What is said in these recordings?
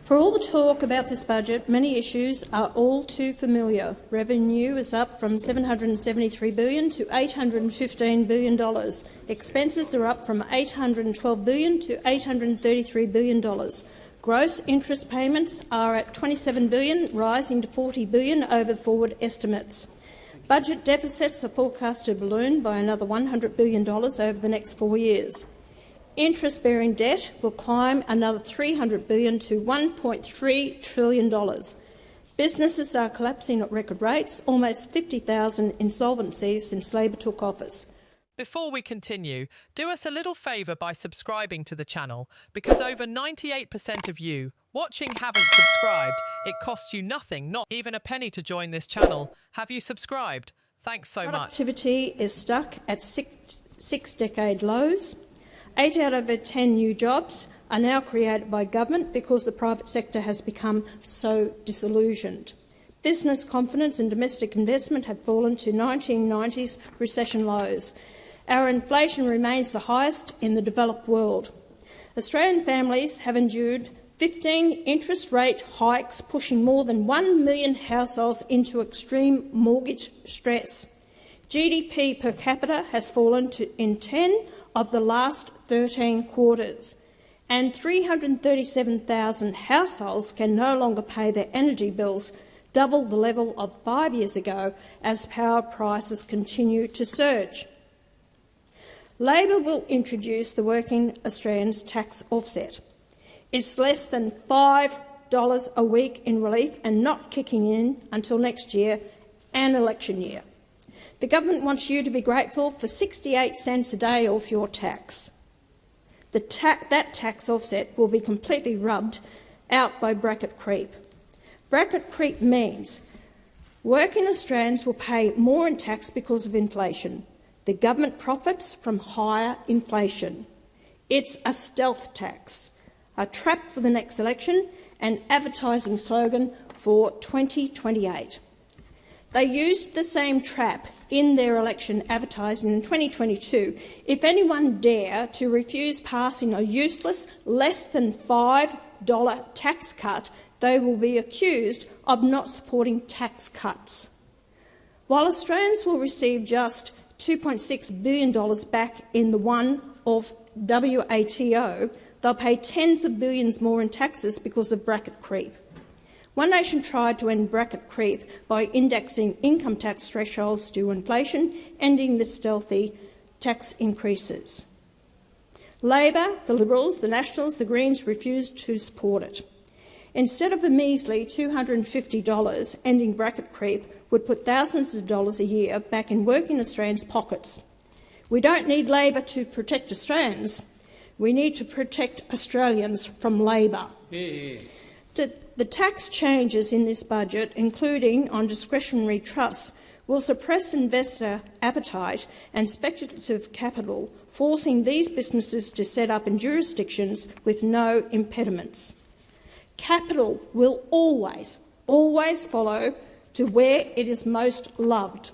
For all the talk about this budget, many issues are all too familiar. Revenue is up from $773 billion to $815 billion. Expenses are up from $812 billion to $833 billion. Gross interest payments are at $27 billion, rising to $40 billion over forward estimates. Budget deficits are forecast to balloon by another $100 billion over the next 4 years. Interest-bearing debt will climb another $300 billion to $1.3 trillion. Businesses are collapsing at record rates, almost 50,000 insolvencies since Labor took office. Before we continue, do us a little favour by subscribing to the channel, because over 98% of you watching haven't subscribed. It costs you nothing, not even a penny, to join this channel. Have you subscribed? Thanks so much. Productivity is stuck at six-decade lows. 8 out of 10 new jobs are now created by government because the private sector has become so disillusioned. Business confidence and domestic investment have fallen to 1990s recession lows. Our inflation remains the highest in the developed world. Australian families have endured 15 interest rate hikes, pushing more than 1 million households into extreme mortgage stress. GDP per capita has fallen in 10 of the last 13 quarters, and 337,000 households can no longer pay their energy bills, double the level of 5 years ago, as power prices continue to surge. Labor will introduce the Working Australians tax offset. It's less than $5 a week in relief and not kicking in until next year, an election year. The government wants you to be grateful for 68 cents a day off your tax. That tax offset will be completely rubbed out by bracket creep. Bracket creep means working Australians will pay more in tax because of inflation. The government profits from higher inflation. It's a stealth tax, a trap for the next election, an advertising slogan for 2028. They used the same trap in their election advertising in 2022. If anyone dare to refuse passing a useless, less than $5 tax cut, they will be accused of not supporting tax cuts. While Australians will receive just $2.6 billion back in the one-off WATO, they'll pay tens of billions more in taxes because of bracket creep. One Nation tried to end bracket creep by indexing income tax thresholds to inflation, ending the stealthy tax increases. Labor, the Liberals, the Nationals, the Greens refused to support it. Instead of a measly $250, ending bracket creep would put thousands of dollars a year back in working Australians' pockets. We don't need Labor to protect Australians. We need to protect Australians from Labor. Yeah. The tax changes in this budget, including on discretionary trusts, will suppress investor appetite and speculative capital, forcing these businesses to set up in jurisdictions with no impediments. Capital will always follow to where it is most loved.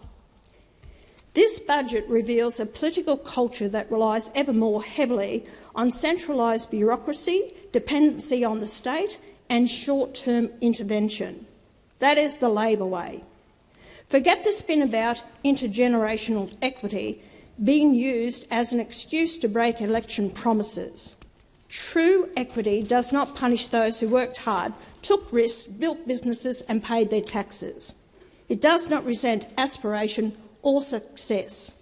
This budget reveals a political culture that relies ever more heavily on centralised bureaucracy, dependency on the state and short-term intervention. That is the Labor way. Forget the spin about intergenerational equity being used as an excuse to break election promises. True equity does not punish those who worked hard, took risks, built businesses and paid their taxes. It does not resent aspiration or success.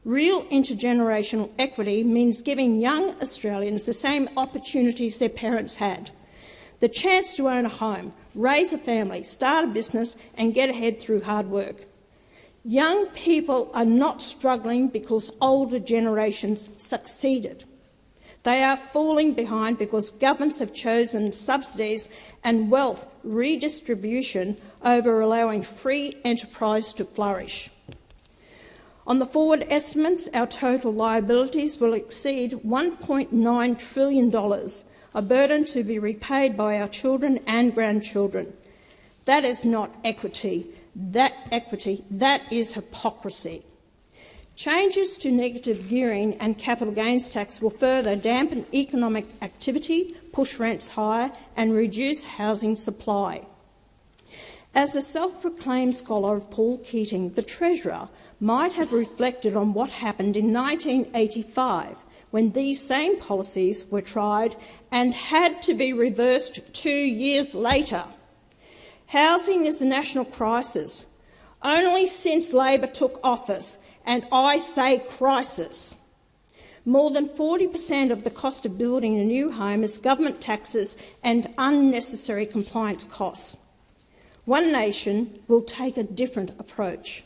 Real intergenerational equity means giving young Australians the same opportunities their parents had. The chance to own a home, raise a family, start a business and get ahead through hard work. Young people are not struggling because older generations succeeded. They are falling behind because governments have chosen subsidies and wealth redistribution over allowing free enterprise to flourish. On the forward estimates, our total liabilities will exceed $1.9 trillion, a burden to be repaid by our children and grandchildren. That is not equity. That is hypocrisy. Changes to negative gearing and capital gains tax will further dampen economic activity, push rents higher and reduce housing supply. As a self-proclaimed scholar of Paul Keating, the Treasurer might have reflected on what happened in 1985 when these same policies were tried and had to be reversed 2 years later. Housing is a national crisis. Only since Labor took office, and I say crisis. More than 40% of the cost of building a new home is government taxes and unnecessary compliance costs. One Nation will take a different approach.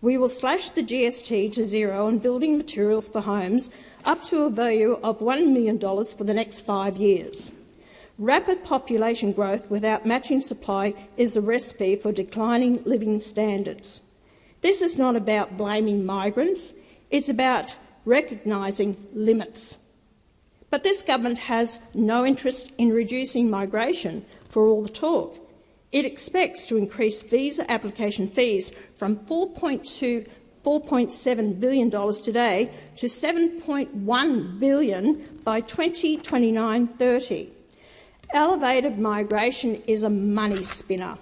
We will slash the GST to zero on building materials for homes up to a value of $1 million for the next 5 years. Rapid population growth without matching supply is a recipe for declining living standards. This is not about blaming migrants, it's about recognising limits. But this government has no interest in reducing migration for all the talk. It expects to increase visa application fees from $4.7 billion today to $7.1 billion by 2029-30. Elevated migration is a money spinner.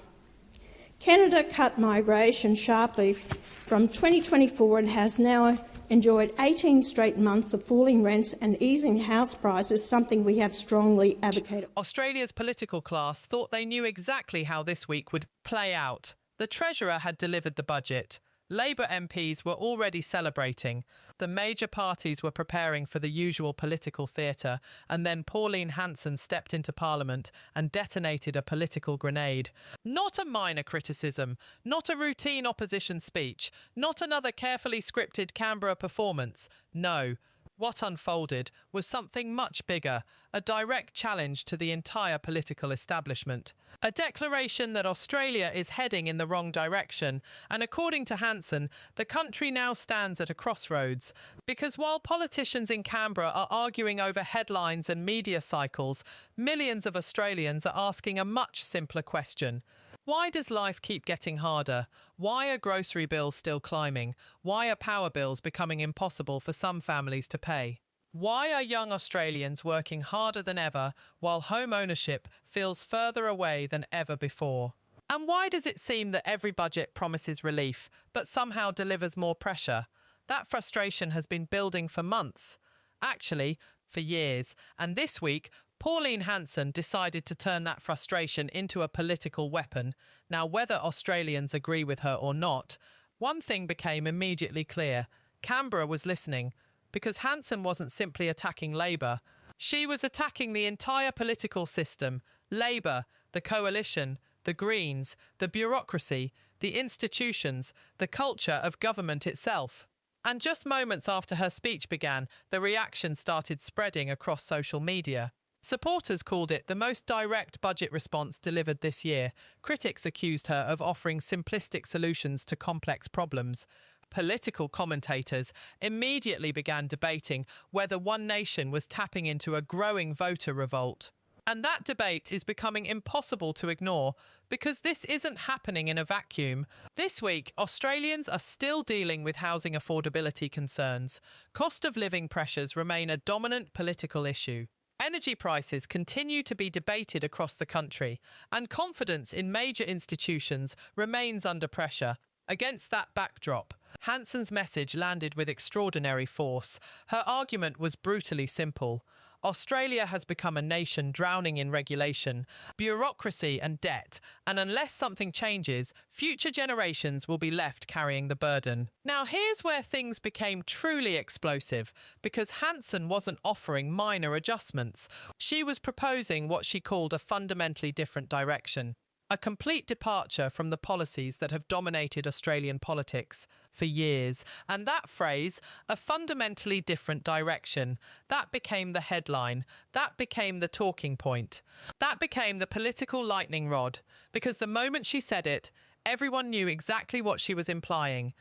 Canada cut migration sharply from 2024 and has now enjoyed 18 straight months of falling rents and easing house prices, something we have strongly advocated. Australia's political class thought they knew exactly how this week would play out. The Treasurer had delivered the budget. Labor MPs were already celebrating. The major parties were preparing for the usual political theatre, and then Pauline Hanson stepped into Parliament and detonated a political grenade. Not a minor criticism, not a routine opposition speech, not another carefully scripted Canberra performance. No. What unfolded was something much bigger, a direct challenge to the entire political establishment. A declaration that Australia is heading in the wrong direction, and according to Hanson, the country now stands at a crossroads. Because while politicians in Canberra are arguing over headlines and media cycles, millions of Australians are asking a much simpler question. Why does life keep getting harder? Why are grocery bills still climbing? Why are power bills becoming impossible for some families to pay? Why are young Australians working harder than ever while home ownership feels further away than ever before? And why does it seem that every budget promises relief but somehow delivers more pressure? That frustration has been building for months. Actually, for years. And this week, Pauline Hanson decided to turn that frustration into a political weapon. Now, whether Australians agree with her or not, one thing became immediately clear. Canberra was listening, because Hanson wasn't simply attacking Labor. She was attacking the entire political system. Labor, the coalition, the Greens, the bureaucracy, the institutions, the culture of government itself. And just moments after her speech began, the reaction started spreading across social media. Supporters called it the most direct budget response delivered this year. Critics accused her of offering simplistic solutions to complex problems. Political commentators immediately began debating whether One Nation was tapping into a growing voter revolt. And that debate is becoming impossible to ignore because this isn't happening in a vacuum. This week, Australians are still dealing with housing affordability concerns. Cost of living pressures remain a dominant political issue. Energy prices continue to be debated across the country, and confidence in major institutions remains under pressure. Against that backdrop, Hanson's message landed with extraordinary force. Her argument was brutally simple. Australia has become a nation drowning in regulation, bureaucracy and debt, and unless something changes, future generations will be left carrying the burden. Now here's where things became truly explosive, because Hanson wasn't offering minor adjustments. She was proposing what she called a fundamentally different direction. A complete departure from the policies that have dominated Australian politics for years. And that phrase, a fundamentally different direction, that became the headline. That became the talking point. That became the political lightning rod. Because the moment she said it, everyone knew exactly what she was implying.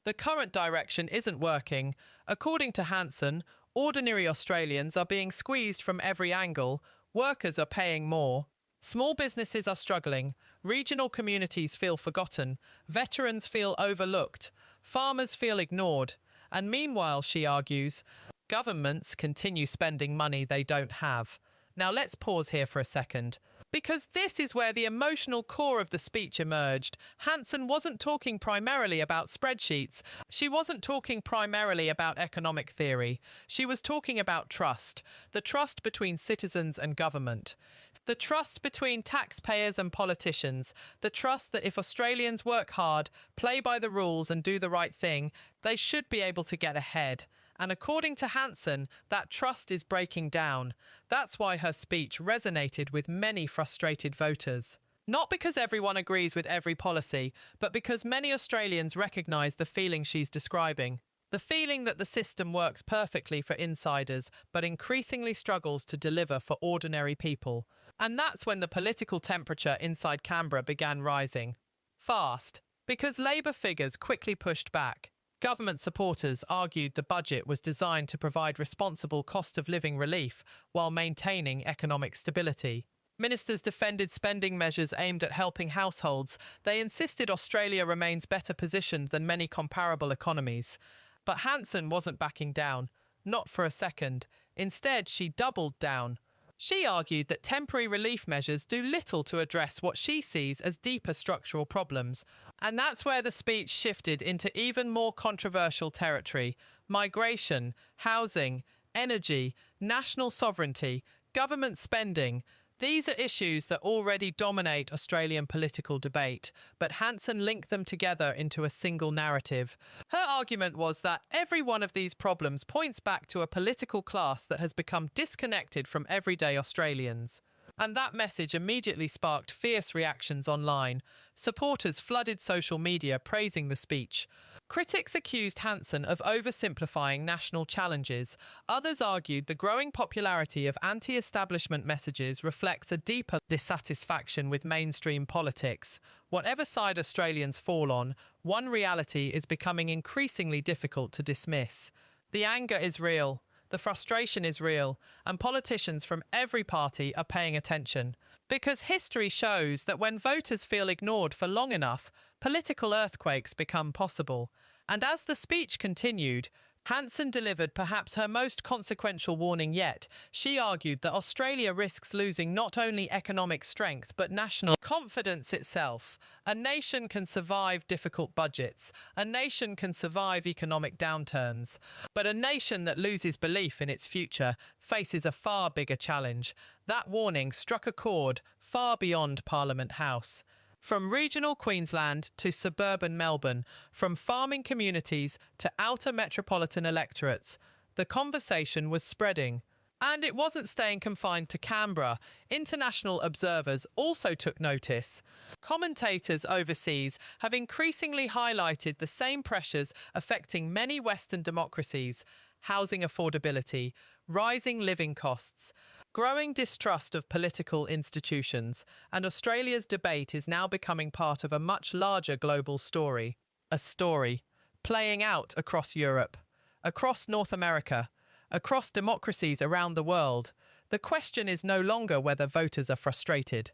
The current direction isn't working. According to Hanson, ordinary Australians are being squeezed from every angle. Workers are paying more. Small businesses are struggling, regional communities feel forgotten, veterans feel overlooked, farmers feel ignored, And meanwhile, she argues, governments continue spending money they don't have. Now let's pause here for a second, because this is where the emotional core of the speech emerged. Hanson wasn't talking primarily about spreadsheets. She wasn't talking primarily about economic theory. She was talking about trust, the trust between citizens and government, the trust between taxpayers and politicians, the trust that if Australians work hard, play by the rules and do the right thing, they should be able to get ahead. And according to Hanson, that trust is breaking down. That's why her speech resonated with many frustrated voters. Not because everyone agrees with every policy, but because many Australians recognise the feeling she's describing. The feeling that the system works perfectly for insiders, but increasingly struggles to deliver for ordinary people. And that's when the political temperature inside Canberra began rising. Fast, because Labor figures quickly pushed back. Government supporters argued the budget was designed to provide responsible cost of living relief while maintaining economic stability. Ministers defended spending measures aimed at helping households. They insisted Australia remains better positioned than many comparable economies. But Hanson wasn't backing down, not for a second. Instead, she doubled down. She argued that temporary relief measures do little to address what she sees as deeper structural problems. And that's where the speech shifted into even more controversial territory: migration, housing, energy, national sovereignty, government spending. These are issues that already dominate Australian political debate, but Hanson linked them together into a single narrative. Her argument was that every one of these problems points back to a political class that has become disconnected from everyday Australians. And that message immediately sparked fierce reactions online. Supporters flooded social media praising the speech. Critics accused Hanson of oversimplifying national challenges. Others argued the growing popularity of anti-establishment messages reflects a deeper dissatisfaction with mainstream politics. Whatever side Australians fall on, one reality is becoming increasingly difficult to dismiss. The anger is real. The frustration is real, and politicians from every party are paying attention. Because history shows that when voters feel ignored for long enough, political earthquakes become possible. And as the speech continued, Hanson delivered perhaps her most consequential warning yet. She argued that Australia risks losing not only economic strength but national confidence itself. A nation can survive difficult budgets. A nation can survive economic downturns. But a nation that loses belief in its future faces a far bigger challenge. That warning struck a chord far beyond Parliament House. From regional Queensland to suburban Melbourne, from farming communities to outer metropolitan electorates, the conversation was spreading. And it wasn't staying confined to Canberra. International observers also took notice. Commentators overseas have increasingly highlighted the same pressures affecting many Western democracies: housing affordability, rising living costs, growing distrust of political institutions, and Australia's debate is now becoming part of a much larger global story. A story playing out across Europe, across North America, across democracies around the world. The question is no longer whether voters are frustrated.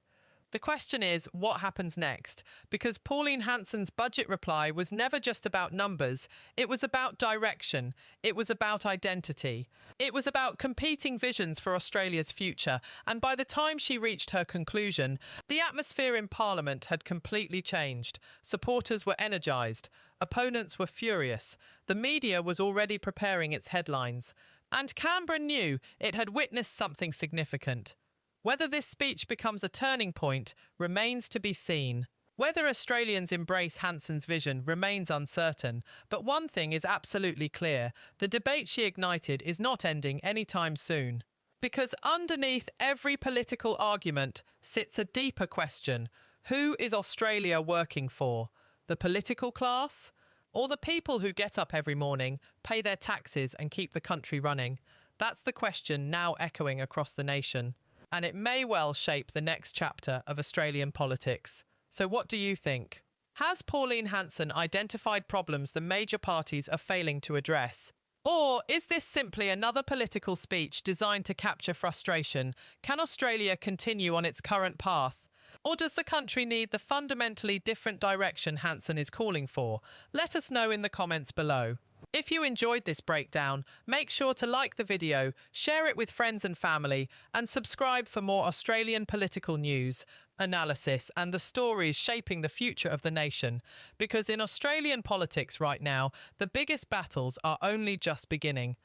The question is, what happens next? Because Pauline Hanson's budget reply was never just about numbers. It was about direction. It was about identity. It was about competing visions for Australia's future. And by the time she reached her conclusion, the atmosphere in Parliament had completely changed. Supporters were energised. Opponents were furious. The media was already preparing its headlines. And Canberra knew it had witnessed something significant. Whether this speech becomes a turning point remains to be seen. Whether Australians embrace Hanson's vision remains uncertain, but one thing is absolutely clear: the debate she ignited is not ending anytime soon. Because underneath every political argument sits a deeper question: who is Australia working for? The political class? Or the people who get up every morning, pay their taxes and keep the country running? That's the question now echoing across the nation. And it may well shape the next chapter of Australian politics. So what do you think? Has Pauline Hanson identified problems the major parties are failing to address? Or is this simply another political speech designed to capture frustration? Can Australia continue on its current path? Or does the country need the fundamentally different direction Hanson is calling for? Let us know in the comments below. If you enjoyed this breakdown, make sure to like the video, share it with friends and family, and subscribe for more Australian political news, analysis, and the stories shaping the future of the nation. Because in Australian politics right now, the biggest battles are only just beginning.